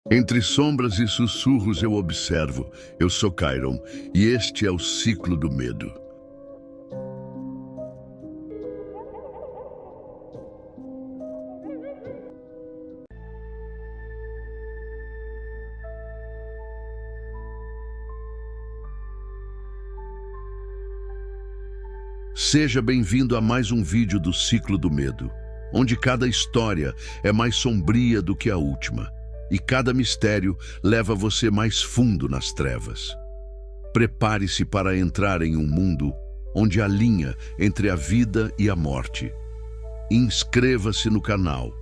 Entre sombras e sussurros eu observo. Eu sou Chiron, e este é o ciclo do medo. Seja bem-vindo a mais um vídeo do Ciclo do Medo, onde cada história é mais sombria do que a última, e cada mistério leva você mais fundo nas trevas. Prepare-se para entrar em um mundo onde há linha entre a vida e a morte. Inscreva-se no canal,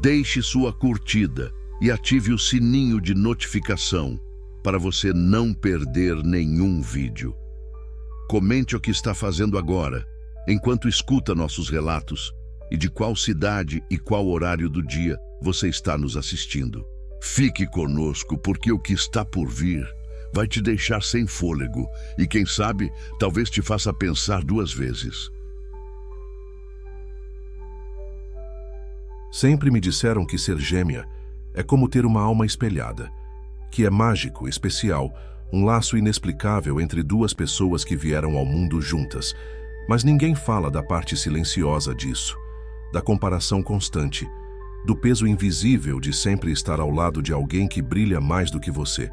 deixe sua curtida e ative o sininho de notificação para você não perder nenhum vídeo. Comente o que está fazendo agora, enquanto escuta nossos relatos, e de qual cidade e qual horário do dia você está nos assistindo. Fique conosco, porque o que está por vir vai te deixar sem fôlego e, quem sabe, talvez te faça pensar duas vezes. Sempre me disseram que ser gêmea é como ter uma alma espelhada, que é mágico, especial, um laço inexplicável entre duas pessoas que vieram ao mundo juntas. Mas ninguém fala da parte silenciosa disso, da comparação constante, do peso invisível de sempre estar ao lado de alguém que brilha mais do que você.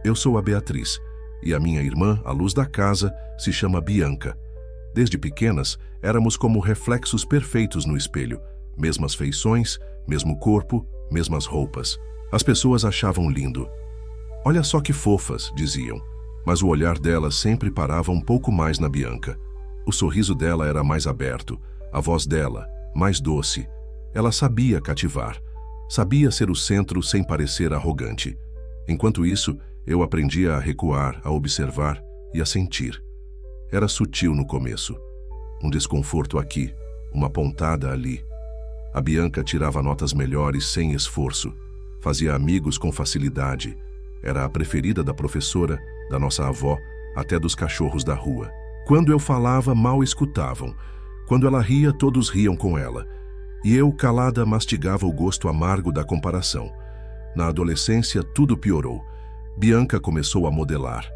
Eu sou a Beatriz, e a minha irmã, a luz da casa, se chama Bianca. Desde pequenas, éramos como reflexos perfeitos no espelho, mesmas feições, mesmo corpo, mesmas roupas. As pessoas achavam lindo. Olha só que fofas, diziam, mas o olhar dela sempre parava um pouco mais na Bianca. O sorriso dela era mais aberto, a voz dela, mais doce. Ela sabia cativar, sabia ser o centro sem parecer arrogante. Enquanto isso, eu aprendia a recuar, a observar e a sentir. Era sutil no começo. Um desconforto aqui, uma pontada ali. A Bianca tirava notas melhores sem esforço. Fazia amigos com facilidade. Era a preferida da professora, da nossa avó, até dos cachorros da rua. Quando eu falava, mal escutavam. Quando ela ria, todos riam com ela. E eu, calada, mastigava o gosto amargo da comparação. Na adolescência, tudo piorou. Bianca começou a modelar.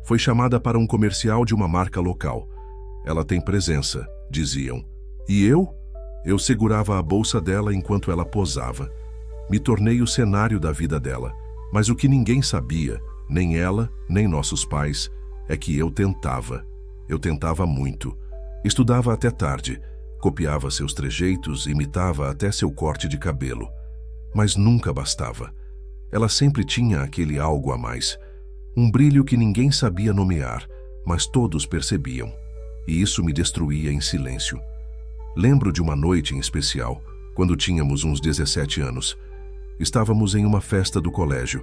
Foi chamada para um comercial de uma marca local. Ela tem presença, diziam. E eu? Eu segurava a bolsa dela enquanto ela posava. Me tornei o cenário da vida dela. Mas o que ninguém sabia, nem ela, nem nossos pais, é que eu tentava. Eu tentava muito. Estudava até tarde, copiava seus trejeitos, imitava até seu corte de cabelo. Mas nunca bastava. Ela sempre tinha aquele algo a mais. Um brilho que ninguém sabia nomear, mas todos percebiam. E isso me destruía em silêncio. Lembro de uma noite em especial, quando tínhamos uns 17 anos. Estávamos em uma festa do colégio.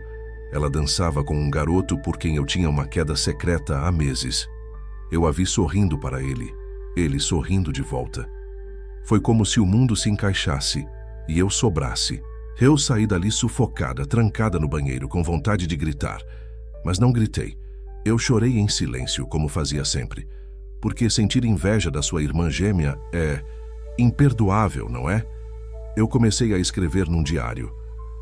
Ela dançava com um garoto por quem eu tinha uma queda secreta há meses. Eu a vi sorrindo para ele sorrindo de volta. Foi como se o mundo se encaixasse e eu sobrasse. Eu saí dali sufocada, trancada no banheiro, com vontade de gritar. Mas não gritei. Eu chorei em silêncio, como fazia sempre. Porque sentir inveja da sua irmã gêmea é imperdoável, não é? Eu comecei a escrever num diário.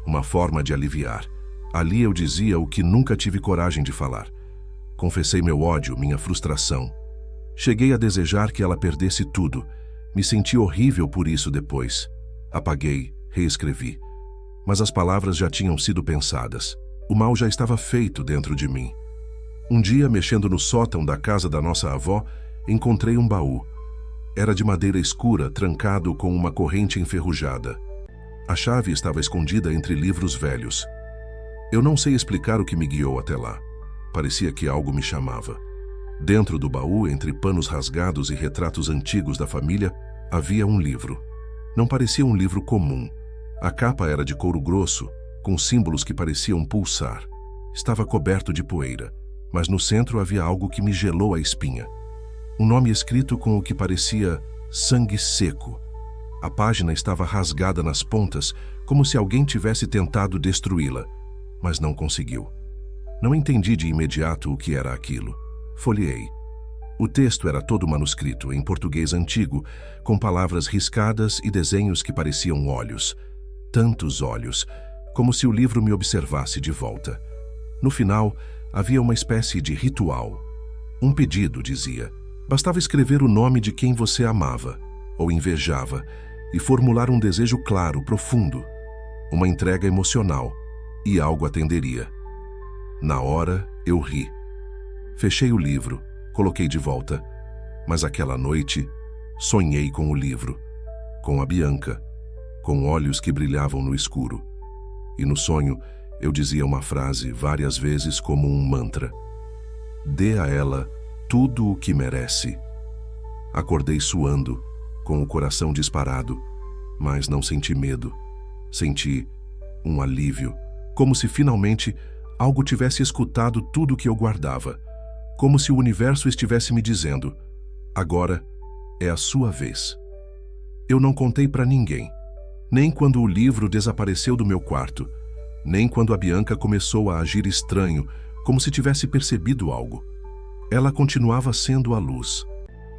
Uma forma de aliviar. Ali eu dizia o que nunca tive coragem de falar. Confessei meu ódio, minha frustração. Cheguei a desejar que ela perdesse tudo. Me senti horrível por isso depois. Apaguei, reescrevi. Mas as palavras já tinham sido pensadas. O mal já estava feito dentro de mim. Um dia, mexendo no sótão da casa da nossa avó, encontrei um baú. Era de madeira escura, trancado com uma corrente enferrujada. A chave estava escondida entre livros velhos. Eu não sei explicar o que me guiou até lá. Parecia que algo me chamava. Dentro do baú, entre panos rasgados e retratos antigos da família, havia um livro. Não parecia um livro comum. A capa era de couro grosso, com símbolos que pareciam pulsar. Estava coberto de poeira, mas no centro havia algo que me gelou a espinha. Um nome escrito com o que parecia sangue seco. A página estava rasgada nas pontas, como se alguém tivesse tentado destruí-la, mas não conseguiu. Não entendi de imediato o que era aquilo. Folheei. O texto era todo manuscrito, em português antigo, com palavras riscadas e desenhos que pareciam olhos. Tantos olhos, como se o livro me observasse de volta. No final, havia uma espécie de ritual. Um pedido, dizia. Bastava escrever o nome de quem você amava ou invejava e formular um desejo claro, profundo, uma entrega emocional, e algo atenderia. Na hora, eu ri. Fechei o livro, coloquei de volta, mas aquela noite sonhei com o livro, com a Bianca, com olhos que brilhavam no escuro. E no sonho, eu dizia uma frase várias vezes como um mantra. Dê a ela tudo o que merece. Acordei suando, com o coração disparado, mas não senti medo. Senti um alívio, como se finalmente algo tivesse escutado tudo o que eu guardava, como se o universo estivesse me dizendo: agora é a sua vez. Eu não contei para ninguém, nem quando o livro desapareceu do meu quarto, nem quando a Bianca começou a agir estranho, como se tivesse percebido algo. Ela continuava sendo a luz,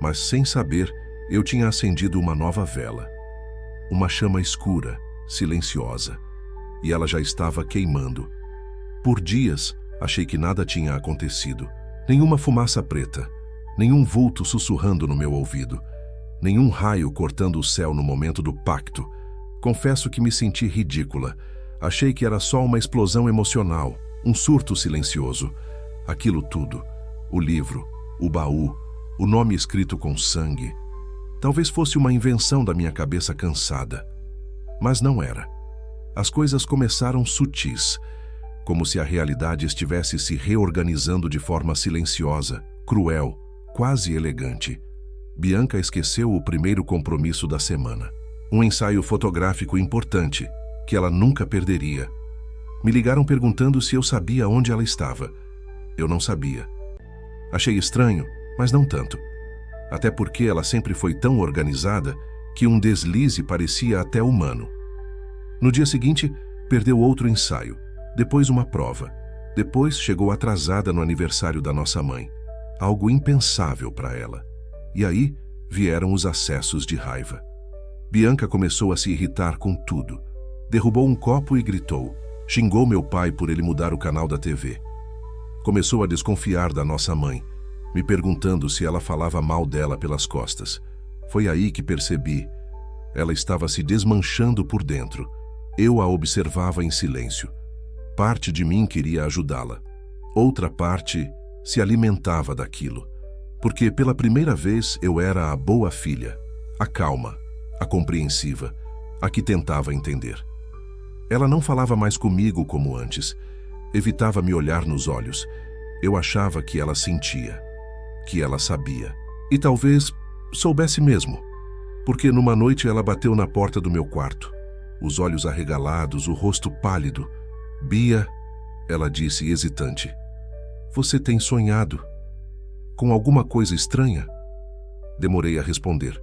mas sem saber, eu tinha acendido uma nova vela. Uma chama escura, silenciosa, e ela já estava queimando. Por dias, achei que nada tinha acontecido. Nenhuma fumaça preta, nenhum vulto sussurrando no meu ouvido, nenhum raio cortando o céu no momento do pacto. Confesso que me senti ridícula. Achei que era só uma explosão emocional, um surto silencioso. Aquilo tudo, o livro, o baú, o nome escrito com sangue, talvez fosse uma invenção da minha cabeça cansada. Mas não era. As coisas começaram sutis, como se a realidade estivesse se reorganizando de forma silenciosa, cruel, quase elegante. Bianca esqueceu o primeiro compromisso da semana. Um ensaio fotográfico importante, que ela nunca perderia. Me ligaram perguntando se eu sabia onde ela estava. Eu não sabia. Achei estranho, mas não tanto. Até porque ela sempre foi tão organizada que um deslize parecia até humano. No dia seguinte, perdeu outro ensaio, depois uma prova. Depois chegou atrasada no aniversário da nossa mãe. Algo impensável para ela. E aí vieram os acessos de raiva. Bianca começou a se irritar com tudo. Derrubou um copo e gritou. Xingou meu pai por ele mudar o canal da TV. Começou a desconfiar da nossa mãe, me perguntando se ela falava mal dela pelas costas. Foi aí que percebi. Ela estava se desmanchando por dentro. Eu a observava em silêncio. Parte de mim queria ajudá-la. Outra parte se alimentava daquilo. Porque pela primeira vez eu era a boa filha, a calma, a compreensiva, a que tentava entender. Ela não falava mais comigo como antes. Evitava me olhar nos olhos. Eu achava que ela sentia, que ela sabia. E talvez soubesse mesmo, porque numa noite ela bateu na porta do meu quarto. Os olhos arregalados, o rosto pálido. Bia, ela disse hesitante, você tem sonhado com alguma coisa estranha? Demorei a responder.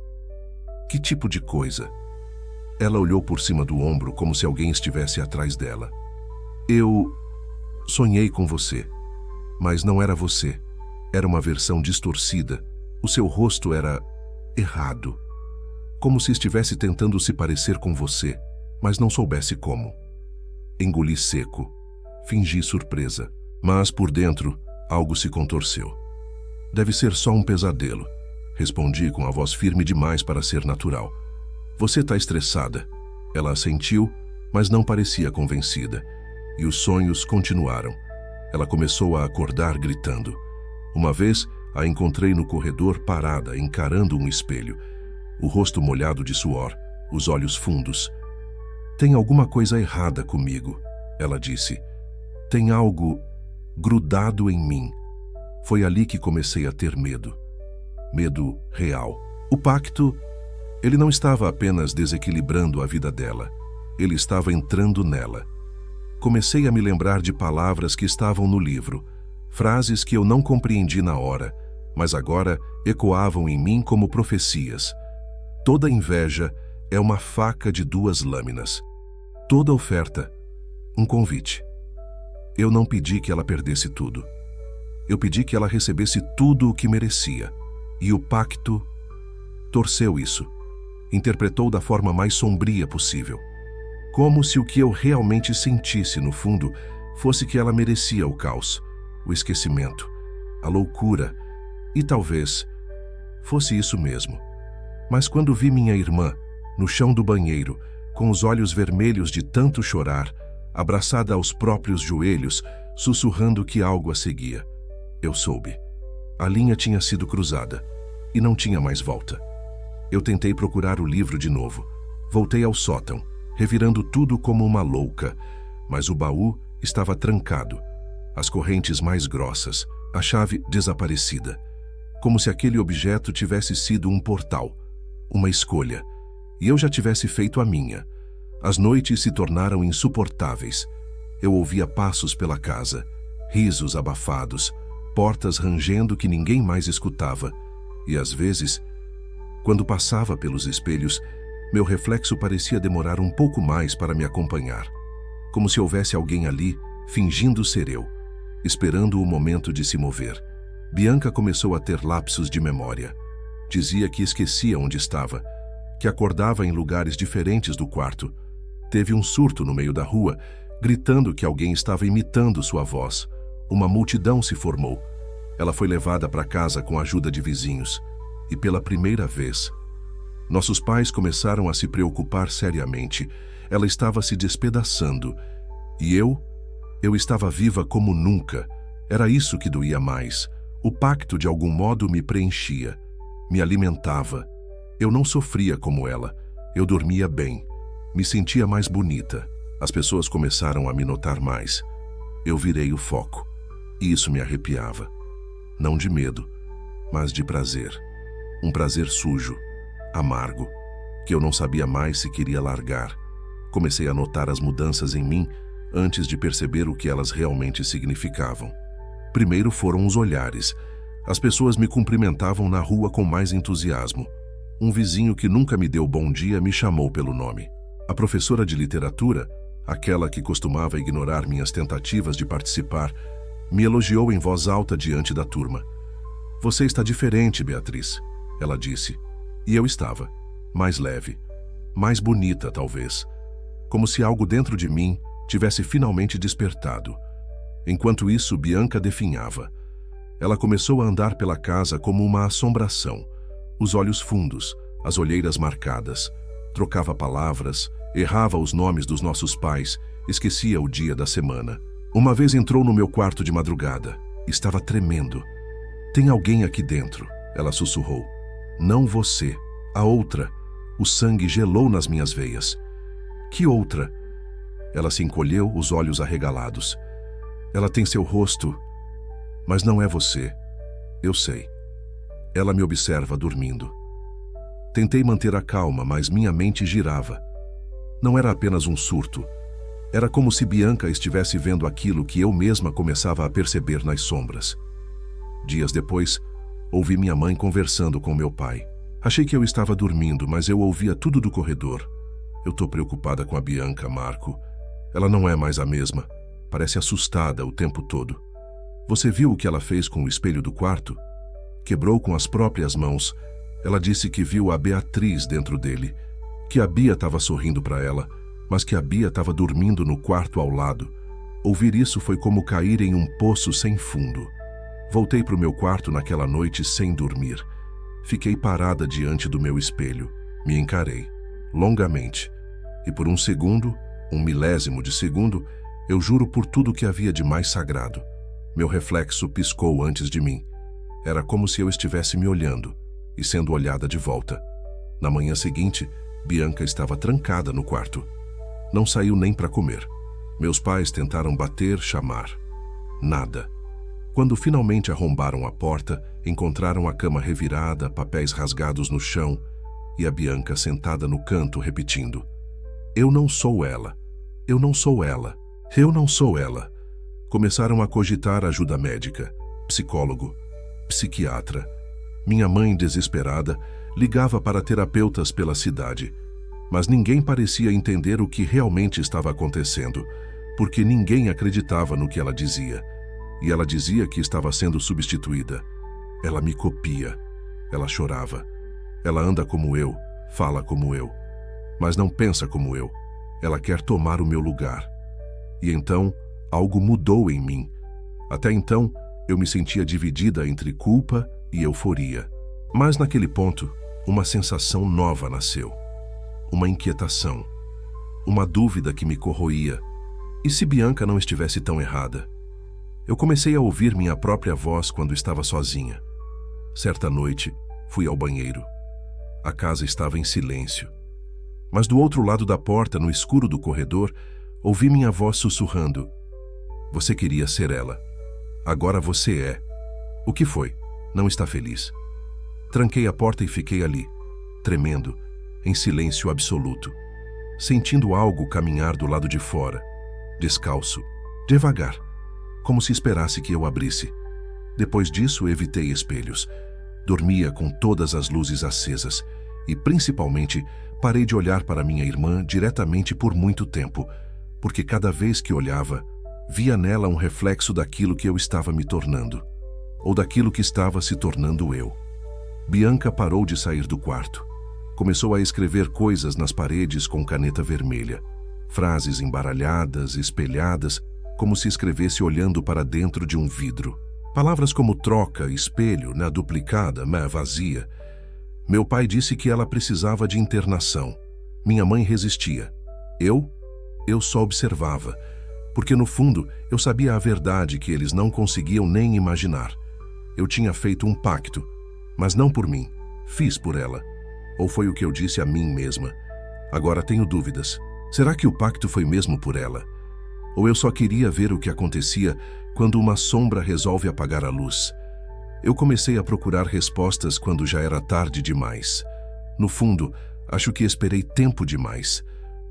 Que tipo de coisa? Ela olhou por cima do ombro como se alguém estivesse atrás dela. Eu sonhei com você, mas não era você. Era uma versão distorcida. O seu rosto era errado, como se estivesse tentando se parecer com você, mas não soubesse como. Engoli seco, fingi surpresa, mas por dentro algo se contorceu. Deve ser só um pesadelo, respondi com a voz firme demais para ser natural. Você está estressada. Ela assentiu, mas não parecia convencida. E os sonhos continuaram. Ela começou a acordar gritando. Uma vez, a encontrei no corredor parada, encarando um espelho. O rosto molhado de suor, os olhos fundos. Tem alguma coisa errada comigo, ela disse. Tem algo grudado em mim. Foi ali que comecei a ter medo. Medo real. O pacto, ele não estava apenas desequilibrando a vida dela. Ele estava entrando nela. Comecei a me lembrar de palavras que estavam no livro, frases que eu não compreendi na hora, mas agora ecoavam em mim como profecias. Toda inveja é uma faca de duas lâminas. Toda oferta, um convite. Eu não pedi que ela perdesse tudo. Eu pedi que ela recebesse tudo o que merecia. E o pacto torceu isso. Interpretou da forma mais sombria possível. Como se o que eu realmente sentisse, no fundo, fosse que ela merecia o caos, o esquecimento, a loucura, e talvez fosse isso mesmo. Mas quando vi minha irmã, no chão do banheiro, com os olhos vermelhos de tanto chorar, abraçada aos próprios joelhos, sussurrando que algo a seguia, eu soube. A linha tinha sido cruzada e não tinha mais volta. Eu tentei procurar o livro de novo. Voltei ao sótão, revirando tudo como uma louca, mas o baú estava trancado, as correntes mais grossas, a chave desaparecida, como se aquele objeto tivesse sido um portal, uma escolha, e eu já tivesse feito a minha. As noites se tornaram insuportáveis. Eu ouvia passos pela casa, risos abafados, portas rangendo que ninguém mais escutava, e às vezes, quando passava pelos espelhos, meu reflexo parecia demorar um pouco mais para me acompanhar, como se houvesse alguém ali, fingindo ser eu, esperando o momento de se mover. Bianca começou a ter lapsos de memória. Dizia que esquecia onde estava, que acordava em lugares diferentes do quarto. Teve um surto no meio da rua, gritando que alguém estava imitando sua voz. Uma multidão se formou. Ela foi levada para casa com a ajuda de vizinhos. E pela primeira vez, nossos pais começaram a se preocupar seriamente. Ela estava se despedaçando. E eu estava viva como nunca. Era isso que doía mais. O pacto de algum modo me preenchia, me alimentava. Eu não sofria como ela. Eu dormia bem. Me sentia mais bonita. As pessoas começaram a me notar mais. Eu virei o foco. E isso me arrepiava. Não de medo, mas de prazer. Um prazer sujo, amargo, que eu não sabia mais se queria largar. Comecei a notar as mudanças em mim antes de perceber o que elas realmente significavam. Primeiro foram os olhares. As pessoas me cumprimentavam na rua com mais entusiasmo. Um vizinho que nunca me deu bom dia me chamou pelo nome. A professora de literatura, aquela que costumava ignorar minhas tentativas de participar, me elogiou em voz alta diante da turma. "Você está diferente, Beatriz", ela disse. E eu estava. Mais leve. Mais bonita, talvez. Como se algo dentro de mim tivesse finalmente despertado. Enquanto isso, Bianca definhava. Ela começou a andar pela casa como uma assombração. Os olhos fundos, as olheiras marcadas. Trocava palavras, errava os nomes dos nossos pais, esquecia o dia da semana. Uma vez entrou no meu quarto de madrugada. Estava tremendo. "Tem alguém aqui dentro", ela sussurrou. "Não você, a outra." O sangue gelou nas minhas veias. "Que outra?" Ela se encolheu, os olhos arregalados. "Ela tem seu rosto, mas não é você. Eu sei." Ela me observa dormindo. Tentei manter a calma, mas minha mente girava. Não era apenas um surto. Era como se Bianca estivesse vendo aquilo que eu mesma começava a perceber nas sombras. Dias depois, ouvi minha mãe conversando com meu pai. Achei que eu estava dormindo, mas eu ouvia tudo do corredor. "Eu tô preocupada com a Bianca, Marco. Ela não é mais a mesma. Parece assustada o tempo todo. Você viu o que ela fez com o espelho do quarto? Quebrou com as próprias mãos. Ela disse que viu a Beatriz dentro dele, que a Bia estava sorrindo para ela, mas que a Bia estava dormindo no quarto ao lado. Ouvir isso foi como cair em um poço sem fundo. Voltei para o meu quarto naquela noite sem dormir. Fiquei parada diante do meu espelho. Me encarei, longamente. E por um segundo, um milésimo de segundo, eu juro por tudo que havia de mais sagrado. Meu reflexo piscou antes de mim. Era como se eu estivesse me olhando e sendo olhada de volta. Na manhã seguinte, Bianca estava trancada no quarto. Não saiu nem para comer. Meus pais tentaram bater, chamar. Nada. Quando finalmente arrombaram a porta, encontraram a cama revirada, papéis rasgados no chão e a Bianca sentada no canto repetindo: "Eu não sou ela. Eu não sou ela. Eu não sou ela." Começaram a cogitar ajuda médica, psicólogo, psiquiatra. Minha mãe, desesperada, ligava para terapeutas pela cidade. Mas ninguém parecia entender o que realmente estava acontecendo, porque ninguém acreditava no que ela dizia. E ela dizia que estava sendo substituída. Ela me copia. Ela chorava. Ela anda como eu, fala como eu, mas não pensa como eu. Ela quer tomar o meu lugar. E então, algo mudou em mim. Até então, eu me sentia dividida entre culpa e euforia. Mas naquele ponto, uma sensação nova nasceu. Uma inquietação. Uma dúvida que me corroía. E se Bianca não estivesse tão errada? Eu comecei a ouvir minha própria voz quando estava sozinha. Certa noite, fui ao banheiro. A casa estava em silêncio. Mas do outro lado da porta, no escuro do corredor, ouvi minha voz sussurrando. Você queria ser ela. Agora você é. O que foi? Não está feliz? Tranquei a porta e fiquei ali, tremendo, em silêncio absoluto, sentindo algo caminhar do lado de fora, descalço, devagar, como se esperasse que eu abrisse. Depois disso, evitei espelhos. Dormia com todas as luzes acesas e, principalmente, parei de olhar para minha irmã diretamente por muito tempo, porque cada vez que olhava, via nela um reflexo daquilo que eu estava me tornando, ou daquilo que estava se tornando eu. Bianca parou de sair do quarto. Começou a escrever coisas nas paredes com caneta vermelha, frases embaralhadas, espelhadas, como se escrevesse olhando para dentro de um vidro. Palavras como troca, espelho, na duplicada, mas vazia. Meu pai disse que ela precisava de internação. Minha mãe resistia. Eu só observava, porque no fundo eu sabia a verdade que eles não conseguiam nem imaginar. Eu tinha feito um pacto, mas não por mim, fiz por ela. Ou foi o que eu disse a mim mesma. Agora tenho dúvidas. Será que o pacto foi mesmo por ela? Ou eu só queria ver o que acontecia quando uma sombra resolve apagar a luz? Eu comecei a procurar respostas quando já era tarde demais. No fundo, acho que esperei tempo demais,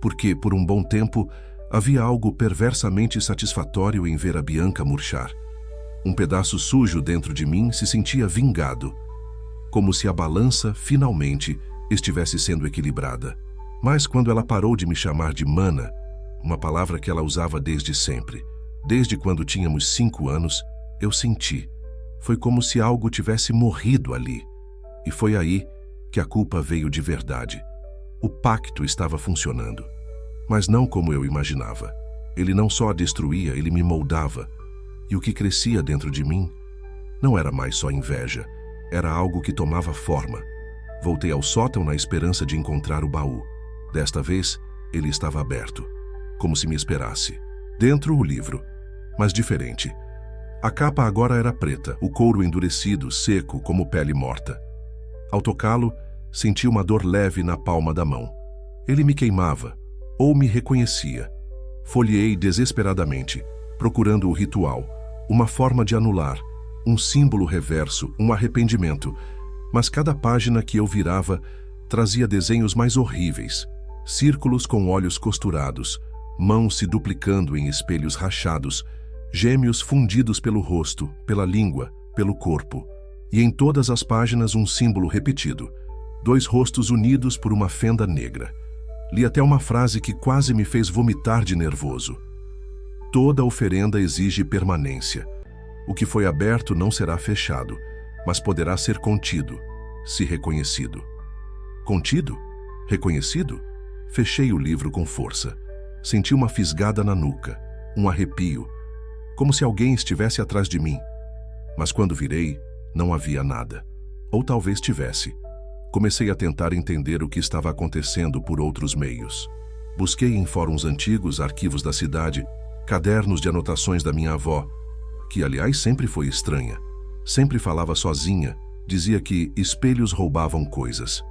porque, por um bom tempo, havia algo perversamente satisfatório em ver a Bianca murchar. Um pedaço sujo dentro de mim se sentia vingado, como se a balança, finalmente, estivesse sendo equilibrada. Mas quando ela parou de me chamar de mana, uma palavra que ela usava desde sempre, desde quando tínhamos 5 anos, eu senti. Foi como se algo tivesse morrido ali. E foi aí que a culpa veio de verdade. O pacto estava funcionando, mas não como eu imaginava. Ele não só a destruía, ele me moldava. E o que crescia dentro de mim não era mais só inveja, era algo que tomava forma. Voltei ao sótão na esperança de encontrar o baú. Desta vez, ele estava aberto, como se me esperasse. Dentro, o livro, mas diferente. A capa agora era preta, o couro endurecido, seco, como pele morta. Ao tocá-lo, senti uma dor leve na palma da mão. Ele me queimava, ou me reconhecia. Folheei desesperadamente, procurando o ritual, uma forma de anular, um símbolo reverso, um arrependimento. Mas cada página que eu virava trazia desenhos mais horríveis. Círculos com olhos costurados, mãos se duplicando em espelhos rachados, gêmeos fundidos pelo rosto, pela língua, pelo corpo. E em todas as páginas um símbolo repetido, 2 rostos unidos por uma fenda negra. Li até uma frase que quase me fez vomitar de nervoso. Toda oferenda exige permanência. O que foi aberto não será fechado, mas poderá ser contido, se reconhecido. Contido? Reconhecido? Fechei o livro com força. Senti uma fisgada na nuca, um arrepio, como se alguém estivesse atrás de mim. Mas quando virei, não havia nada. Ou talvez tivesse. Comecei a tentar entender o que estava acontecendo por outros meios. Busquei em fóruns antigos, arquivos da cidade, cadernos de anotações da minha avó, que, aliás, sempre foi estranha. Sempre falava sozinha, dizia que espelhos roubavam coisas.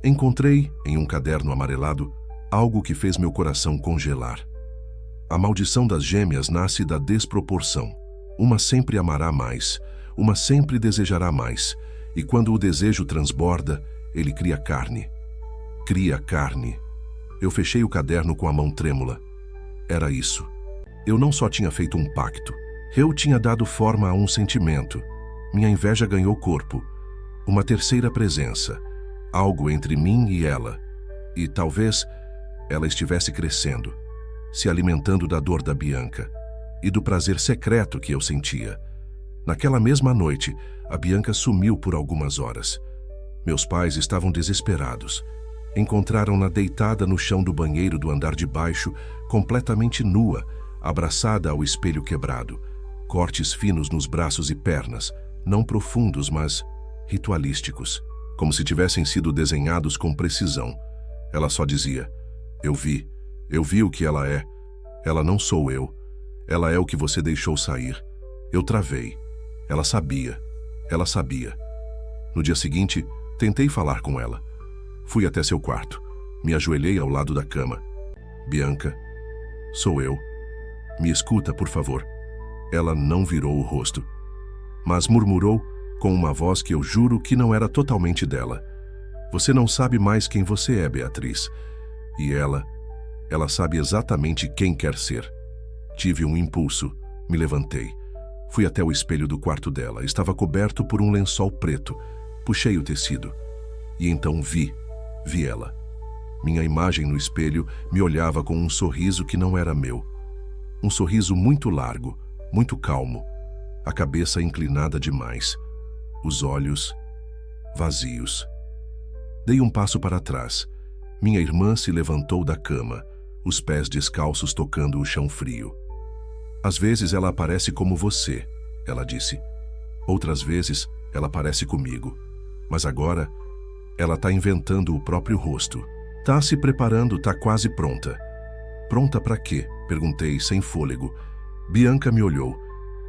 Encontrei, em um caderno amarelado, algo que fez meu coração congelar. A maldição das gêmeas nasce da desproporção. Uma sempre amará mais, uma sempre desejará mais, e quando o desejo transborda, ele cria carne. Cria carne. Eu fechei o caderno com a mão trêmula. Era isso. Eu não só tinha feito um pacto, eu tinha dado forma a um sentimento. Minha inveja ganhou corpo. Uma terceira presença. Algo entre mim e ela. E talvez ela estivesse crescendo, se alimentando da dor da Bianca e do prazer secreto que eu sentia. Naquela mesma noite, a Bianca sumiu por algumas horas. Meus pais estavam desesperados. Encontraram-na deitada no chão do banheiro do andar de baixo, completamente nua, abraçada ao espelho quebrado. Cortes finos nos braços e pernas, não profundos, mas ritualísticos, como se tivessem sido desenhados com precisão. Ela só dizia: eu vi o que ela é. Ela não sou eu. Ela é o que você deixou sair. Eu travei. Ela sabia. No dia seguinte, tentei falar com ela. Fui até seu quarto. Me ajoelhei ao lado da cama. Bianca, sou eu. Me escuta, por favor. Ela não virou o rosto, mas murmurou com uma voz que eu juro que não era totalmente dela. Você não sabe mais quem você é, Beatriz. E ela sabe exatamente quem quer ser. Tive um impulso. Me levantei. Fui até o espelho do quarto dela. Estava coberto por um lençol preto. Puxei o tecido. E então vi ela. Minha imagem no espelho me olhava com um sorriso que não era meu. Um sorriso muito largo, muito calmo. A cabeça inclinada demais. Os olhos vazios. Dei um passo para trás. Minha irmã se levantou da cama, os pés descalços tocando o chão frio. Às vezes ela aparece como você, ela disse. Outras vezes ela aparece comigo. Mas agora ela está inventando o próprio rosto. Tá se preparando, tá quase pronta. Pronta para quê? Perguntei, sem fôlego. Bianca me olhou.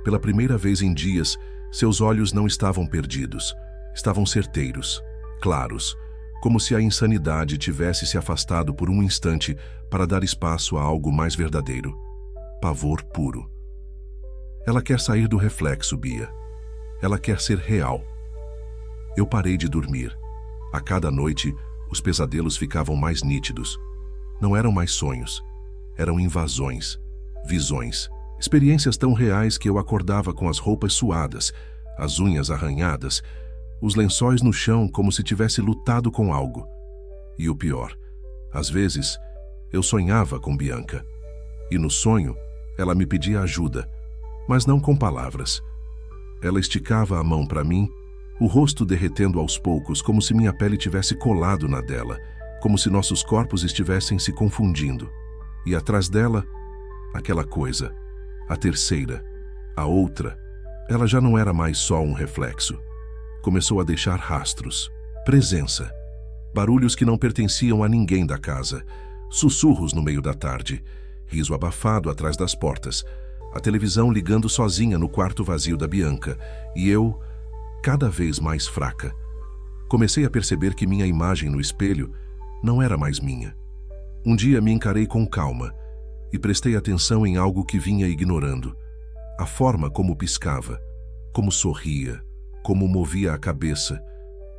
Pela primeira vez em dias, seus olhos não estavam perdidos. Estavam certeiros, claros, como se a insanidade tivesse se afastado por um instante para dar espaço a algo mais verdadeiro. Pavor puro. Ela quer sair do reflexo, Bia. Ela quer ser real. Eu parei de dormir. A cada noite, os pesadelos ficavam mais nítidos. Não eram mais sonhos. Eram invasões, visões, experiências tão reais que eu acordava com as roupas suadas, as unhas arranhadas, os lençóis no chão como se tivesse lutado com algo. E o pior, às vezes, eu sonhava com Bianca. E no sonho, ela me pedia ajuda, mas não com palavras. Ela esticava a mão para mim, o rosto derretendo aos poucos, como se minha pele tivesse colado na dela, como se nossos corpos estivessem se confundindo. E atrás dela, aquela coisa, a terceira, a outra, ela já não era mais só um reflexo. Começou a deixar rastros, presença, barulhos que não pertenciam a ninguém da casa, sussurros no meio da tarde, riso abafado atrás das portas, a televisão ligando sozinha no quarto vazio da Bianca, e eu, cada vez mais fraca. Comecei a perceber que minha imagem no espelho não era mais minha. Um dia me encarei com calma e prestei atenção em algo que vinha ignorando. A forma como piscava, como sorria, como movia a cabeça.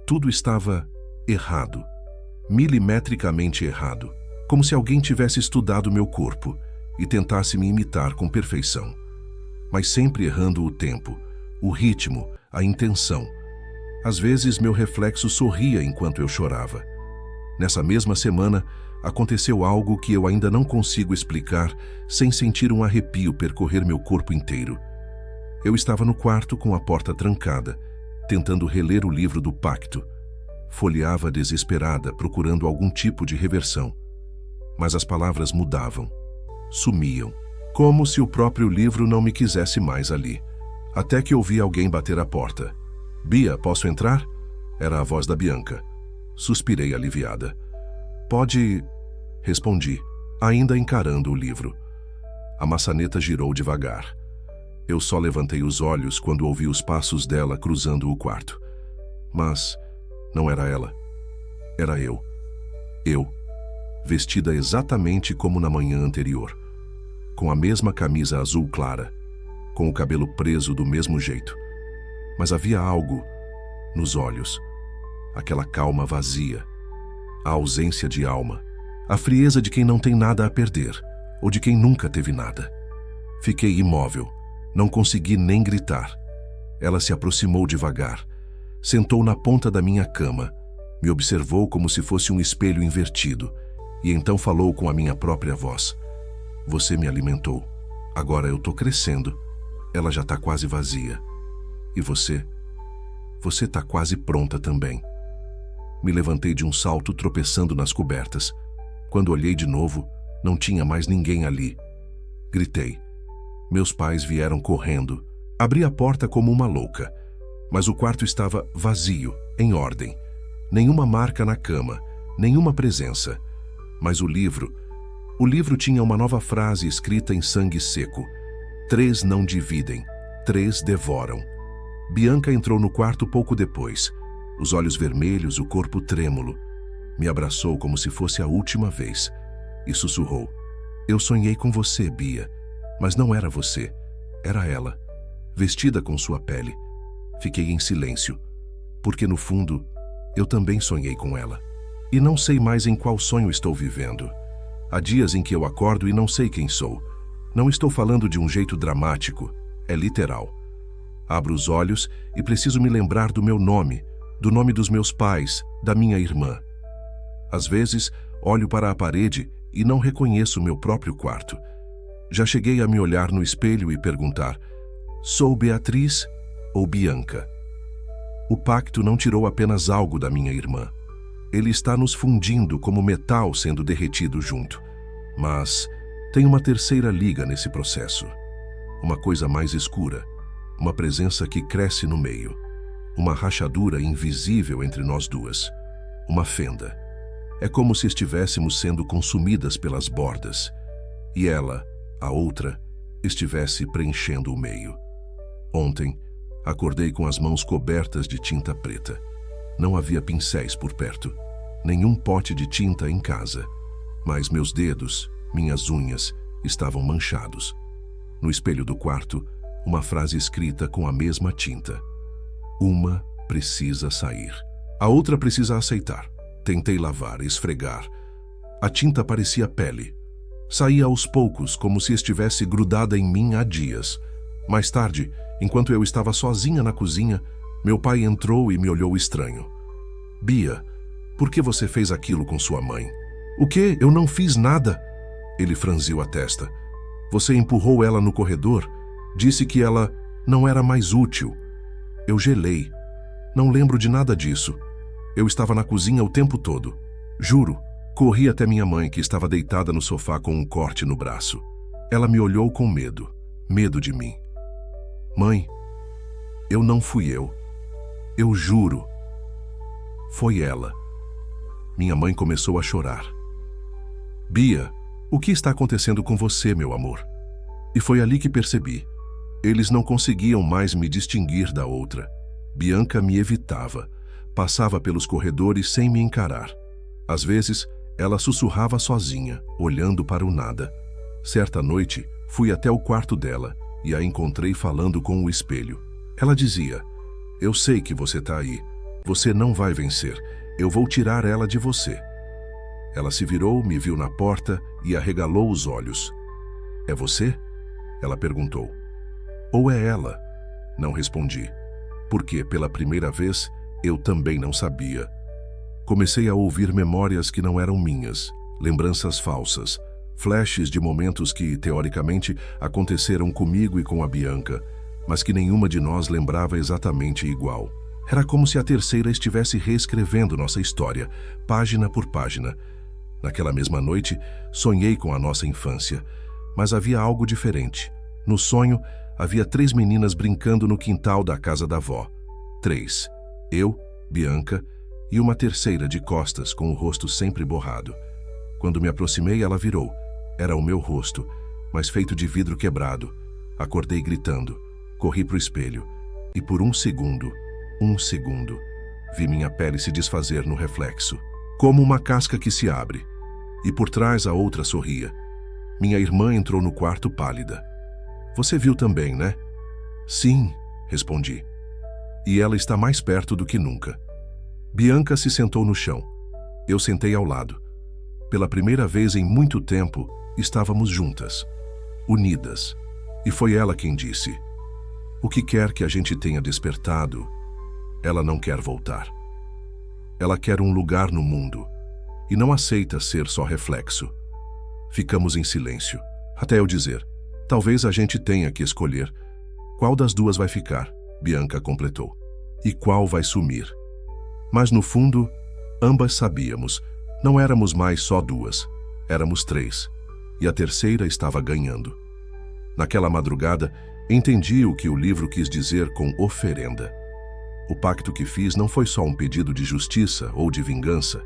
Tudo estava errado, milimetricamente errado, como se alguém tivesse estudado meu corpo e tentasse me imitar com perfeição. Mas sempre errando o tempo, o ritmo, a intenção. Às vezes meu reflexo sorria enquanto eu chorava. Nessa mesma semana, aconteceu algo que eu ainda não consigo explicar sem sentir um arrepio percorrer meu corpo inteiro. Eu estava no quarto com a porta trancada, tentando reler o livro do pacto. Folheava desesperada, procurando algum tipo de reversão. Mas as palavras mudavam, sumiam, como se o próprio livro não me quisesse mais ali. Até que ouvi alguém bater à porta. Bia, posso entrar? Era a voz da Bianca. Suspirei aliviada. Pode... Respondi, ainda encarando o livro. A maçaneta girou devagar. Eu só levantei os olhos quando ouvi os passos dela cruzando o quarto. Mas não era ela. Era eu. Eu, vestida exatamente como na manhã anterior. Com a mesma camisa azul clara, com o cabelo preso do mesmo jeito. Mas havia algo nos olhos. Aquela calma vazia. A ausência de alma. A frieza de quem não tem nada a perder, ou de quem nunca teve nada. Fiquei imóvel. Não consegui nem gritar. Ela se aproximou devagar. Sentou na ponta da minha cama. Me observou como se fosse um espelho invertido. E então falou com a minha própria voz. Você me alimentou. Agora eu tô crescendo. Ela já tá quase vazia. E você? Você tá quase pronta também. Me levantei de um salto, tropeçando nas cobertas. Quando olhei de novo, não tinha mais ninguém ali. Gritei. Meus pais vieram correndo. Abri a porta como uma louca, mas o quarto estava vazio, em ordem. Nenhuma marca na cama, nenhuma presença. Mas o livro tinha uma nova frase escrita em sangue seco. 3 não dividem, 3 devoram. Bianca entrou no quarto pouco depois. Os olhos vermelhos, o corpo trêmulo. Me abraçou como se fosse a última vez e sussurrou. Eu sonhei com você, Bia, mas não era você, era ela, vestida com sua pele. Fiquei em silêncio, porque no fundo, eu também sonhei com ela. E não sei mais em qual sonho estou vivendo. Há dias em que eu acordo e não sei quem sou. Não estou falando de um jeito dramático, é literal. Abro os olhos e preciso me lembrar do meu nome, do nome dos meus pais, da minha irmã. Às vezes, olho para a parede e não reconheço meu próprio quarto. Já cheguei a me olhar no espelho e perguntar: sou Beatriz ou Bianca? O pacto não tirou apenas algo da minha irmã. Ele está nos fundindo como metal sendo derretido junto. Mas tem uma terceira liga nesse processo. Uma coisa mais escura. Uma presença que cresce no meio. Uma rachadura invisível entre nós duas. Uma fenda. É como se estivéssemos sendo consumidas pelas bordas. E ela, a outra, estivesse preenchendo o meio. Ontem, acordei com as mãos cobertas de tinta preta. Não havia pincéis por perto. Nenhum pote de tinta em casa. Mas meus dedos, minhas unhas, estavam manchados. No espelho do quarto, uma frase escrita com a mesma tinta. Uma precisa sair. A outra precisa aceitar. Tentei lavar, esfregar. A tinta parecia pele. Saía aos poucos, como se estivesse grudada em mim há dias. Mais tarde, enquanto eu estava sozinha na cozinha, meu pai entrou e me olhou estranho. Bia, por que você fez aquilo com sua mãe? O quê? Eu não fiz nada. Ele franziu a testa. Você empurrou ela no corredor, disse que ela não era mais útil. Eu gelei. Não lembro de nada disso. Eu estava na cozinha o tempo todo. Juro. Corri até minha mãe, que estava deitada no sofá com um corte no braço. Ela me olhou com medo. Medo de mim. Mãe, eu não fui eu. Eu juro. Foi ela. Minha mãe começou a chorar. Bia, o que está acontecendo com você, meu amor? E foi ali que percebi. Eles não conseguiam mais me distinguir da outra. Bianca me evitava. Passava pelos corredores sem me encarar. Às vezes, ela sussurrava sozinha, olhando para o nada. Certa noite, fui até o quarto dela e a encontrei falando com o espelho. Ela dizia: eu sei que você está aí. Você não vai vencer. Eu vou tirar ela de você. Ela se virou, me viu na porta e arregalou os olhos. É você? Ela perguntou. Ou é ela? Não respondi. Porque, pela primeira vez, eu também não sabia. Comecei a ouvir memórias que não eram minhas, lembranças falsas, flashes de momentos que, teoricamente, aconteceram comigo e com a Bianca, mas que nenhuma de nós lembrava exatamente igual. Era como se a terceira estivesse reescrevendo nossa história, página por página. Naquela mesma noite, sonhei com a nossa infância, mas havia algo diferente. No sonho, havia 3 meninas brincando no quintal da casa da avó. 3. Eu, Bianca e uma terceira de costas com o rosto sempre borrado. Quando me aproximei, ela virou. Era o meu rosto, mas feito de vidro quebrado. Acordei gritando. Corri para o espelho e por um segundo, vi minha pele se desfazer no reflexo, como uma casca que se abre. E por trás a outra sorria. Minha irmã entrou no quarto pálida. Você viu também, né? Sim, respondi. E ela está mais perto do que nunca. Bianca se sentou no chão. Eu sentei ao lado. Pela primeira vez em muito tempo, estávamos juntas, unidas. E foi ela quem disse: o que quer que a gente tenha despertado, ela não quer voltar. Ela quer um lugar no mundo e não aceita ser só reflexo. Ficamos em silêncio, até eu dizer: talvez a gente tenha que escolher qual das duas vai ficar, Bianca completou, e qual vai sumir. Mas no fundo, Ambas sabíamos, não éramos mais só duas, éramos três, e a terceira estava ganhando. Naquela madrugada, entendi o que o livro quis dizer com oferenda. O pacto que fiz não foi só um pedido de justiça ou de vingança.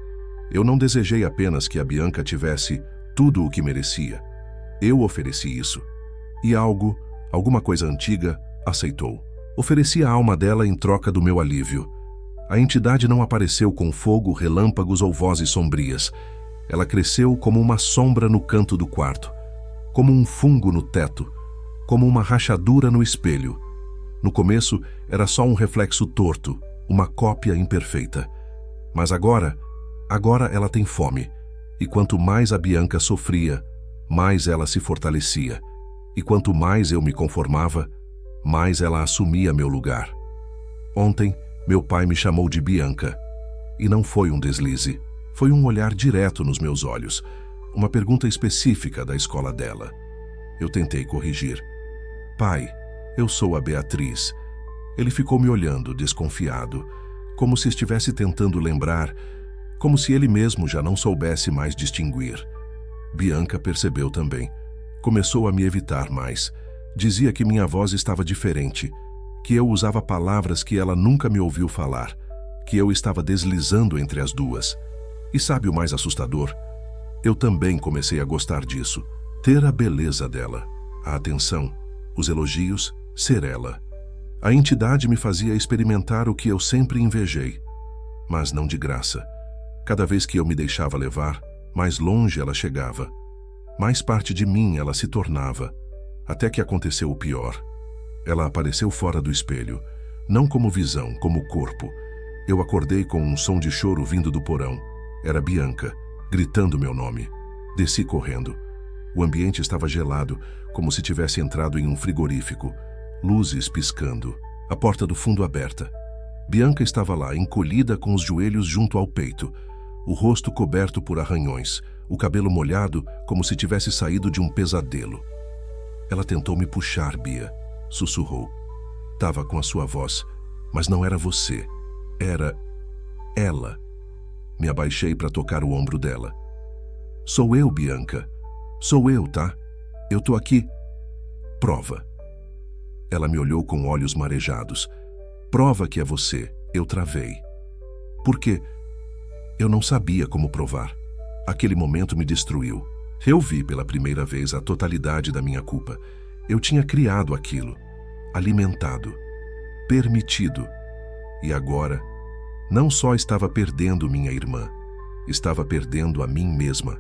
Eu não desejei apenas que a Bianca tivesse tudo o que merecia. Eu ofereci isso. E alguma coisa antiga, aceitou. Ofereci a alma dela em troca do meu alívio. A entidade não apareceu com fogo, relâmpagos ou vozes sombrias. Ela cresceu como uma sombra no canto do quarto, como um fungo no teto, como uma rachadura no espelho. No começo, era só um reflexo torto, uma cópia imperfeita. Mas agora ela tem fome. E quanto mais a Bianca sofria, mais ela se fortalecia. E quanto mais eu me conformava, mais ela assumia meu lugar. Ontem, meu pai me chamou de Bianca. E não foi um deslize. Foi um olhar direto nos meus olhos. Uma pergunta específica da escola dela. Eu tentei corrigir. Pai, eu sou a Beatriz. Ele ficou me olhando, desconfiado, como se estivesse tentando lembrar, como se ele mesmo já não soubesse mais distinguir. Bianca percebeu também. Começou a me evitar mais. Dizia que minha voz estava diferente, que eu usava palavras que ela nunca me ouviu falar, que eu estava deslizando entre as duas. E sabe o mais assustador? Eu também comecei a gostar disso. Ter a beleza dela, a atenção, os elogios, ser ela. A entidade me fazia experimentar o que eu sempre invejei, mas não de graça. Cada vez que eu me deixava levar, mais longe ela chegava. Mais parte de mim ela se tornava, até que aconteceu o pior. Ela apareceu fora do espelho, não como visão, como corpo. Eu acordei com um som de choro vindo do porão. Era Bianca, gritando meu nome. Desci correndo. O ambiente estava gelado, como se tivesse entrado em um frigorífico. Luzes piscando, a porta do fundo aberta. Bianca estava lá, encolhida com os joelhos junto ao peito, o rosto coberto por arranhões, o cabelo molhado como se tivesse saído de um pesadelo. Ela tentou me puxar, Bia, sussurrou. Tava com a sua voz, mas não era você, era ela. Me abaixei para tocar o ombro dela. Sou eu, Bianca. Sou eu, tá? Eu tô aqui. Prova. Ela me olhou com olhos marejados. Prova que é você. Eu travei. Por quê? Eu não sabia como provar. Aquele momento me destruiu. Eu vi pela primeira vez a totalidade da minha culpa. Eu tinha criado aquilo, alimentado, permitido. E agora, não só estava perdendo minha irmã, estava perdendo a mim mesma.